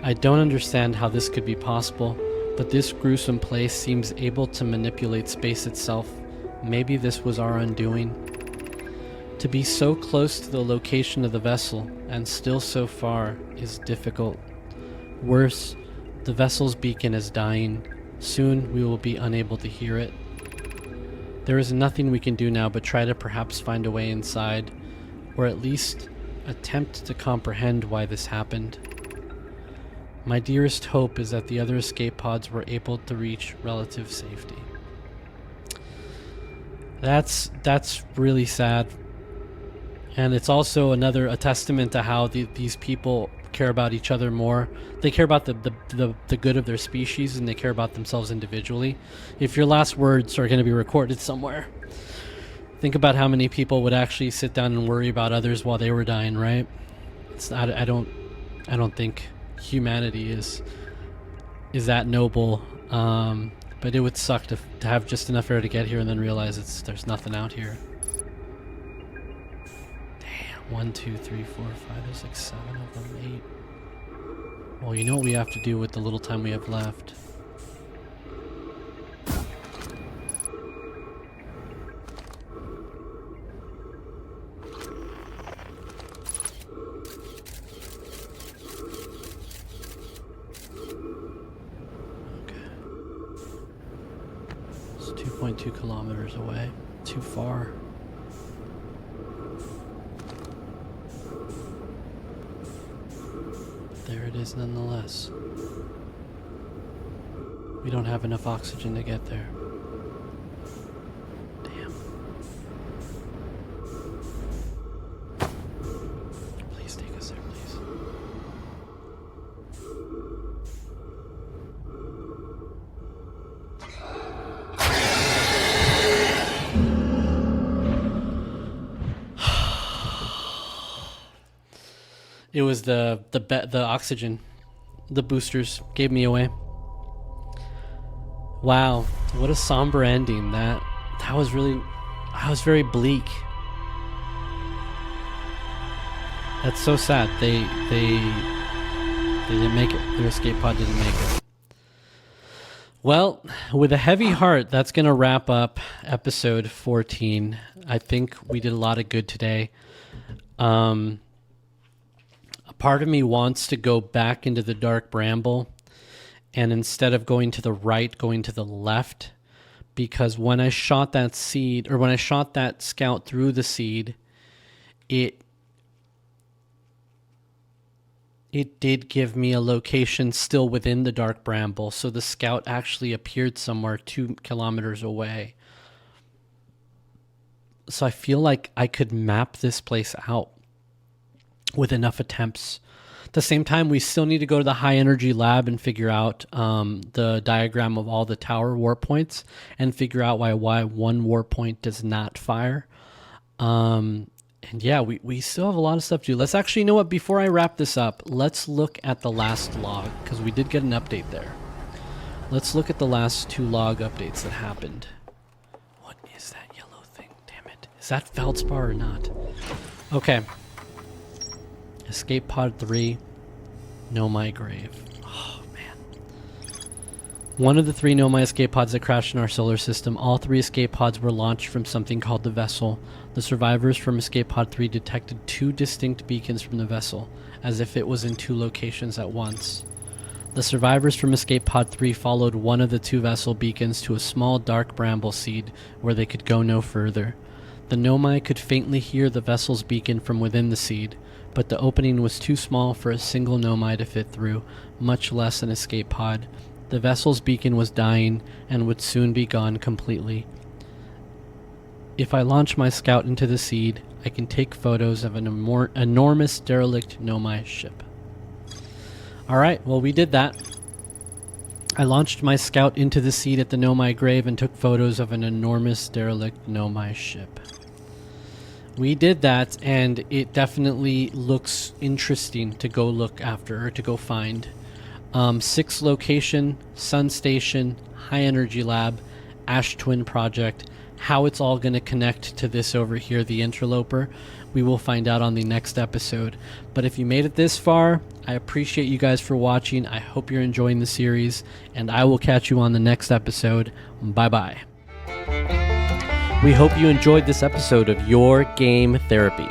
I don't understand how this could be possible. But this gruesome place seems able to manipulate space itself. Maybe this was our undoing. To be so close to the location of the vessel, and still so far, is difficult. Worse, the vessel's beacon is dying. Soon we will be unable to hear it. There is nothing we can do now but try to perhaps find a way inside, or at least attempt to comprehend why this happened. My dearest hope is that the other escape pods were able to reach relative safety. That's really sad. And it's also a testament to how these people care about each other more. They care about the good of their species, and they care about themselves individually. If your last words are going to be recorded somewhere, think about how many people would actually sit down and worry about others while they were dying, right? I don't think humanity is that noble. But it would suck to have just enough air to get here and then realize there's nothing out here. 1, 2, 3, 4, 5, there's like 7 of them, 8. Well, you know what we have to do with the little time we have left. Okay. It's 2.2 kilometers away. Too far. There it is nonetheless. We don't have enough oxygen to get there. Damn. Please take us there, please. It was the oxygen. The boosters gave me away. Wow, what a somber ending. That was very bleak. That's so sad. They didn't make it. Their escape pod didn't make it. Well, with a heavy heart, that's going to wrap up episode 14. I think we did a lot of good today. A part of me wants to go back into the dark bramble, and instead of going to the right, going to the left, because when I shot that seed, or when I shot that scout through the seed, it did give me a location still within the dark bramble, so the scout actually appeared somewhere 2 kilometers away. So I feel like I could map this place out with enough attempts. At the same time, we still need to go to the high energy lab and figure out the diagram of all the tower warp points and figure out why one warp point does not fire. And yeah, we still have a lot of stuff to do. Let's actually, you know what, before I wrap this up, let's look at the last log, because we did get an update there. Let's look at the last 2 log updates that happened. What is that yellow thing? Damn it. Is that feldspar or not? Okay. Escape pod 3, Nomai grave. Oh, man. One of the 3 Nomai escape pods that crashed in our solar system. All 3 escape pods were launched from something called the vessel. The survivors from escape pod 3 detected 2 distinct beacons from the vessel, as if it was in 2 locations at once. The survivors from escape pod 3 followed one of the 2 vessel beacons to a small dark bramble seed where they could go no further. The Nomai could faintly hear the vessel's beacon from within the seed, but the opening was too small for a single Nomai to fit through, much less an escape pod. The vessel's beacon was dying and would soon be gone completely. If I launch my scout into the seed, I can take photos of an enormous derelict Nomai ship. Alright, well, we did that. I launched my scout into the seed at the Nomai grave and took photos of an enormous derelict Nomai ship. We did that, and it definitely looks interesting to go look after, or to go find. 6 location, Sun Station, High Energy Lab, Ash Twin Project, How it's all going to connect to this over here, the interloper, we will find out on the next episode. But if you made it this far, I appreciate you guys for watching. I hope you're enjoying the series, and I will catch you on the next episode. Bye-bye. We hope you enjoyed this episode of Your Game Therapy.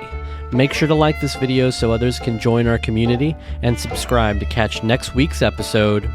Make sure to like this video so others can join our community, and subscribe to catch next week's episode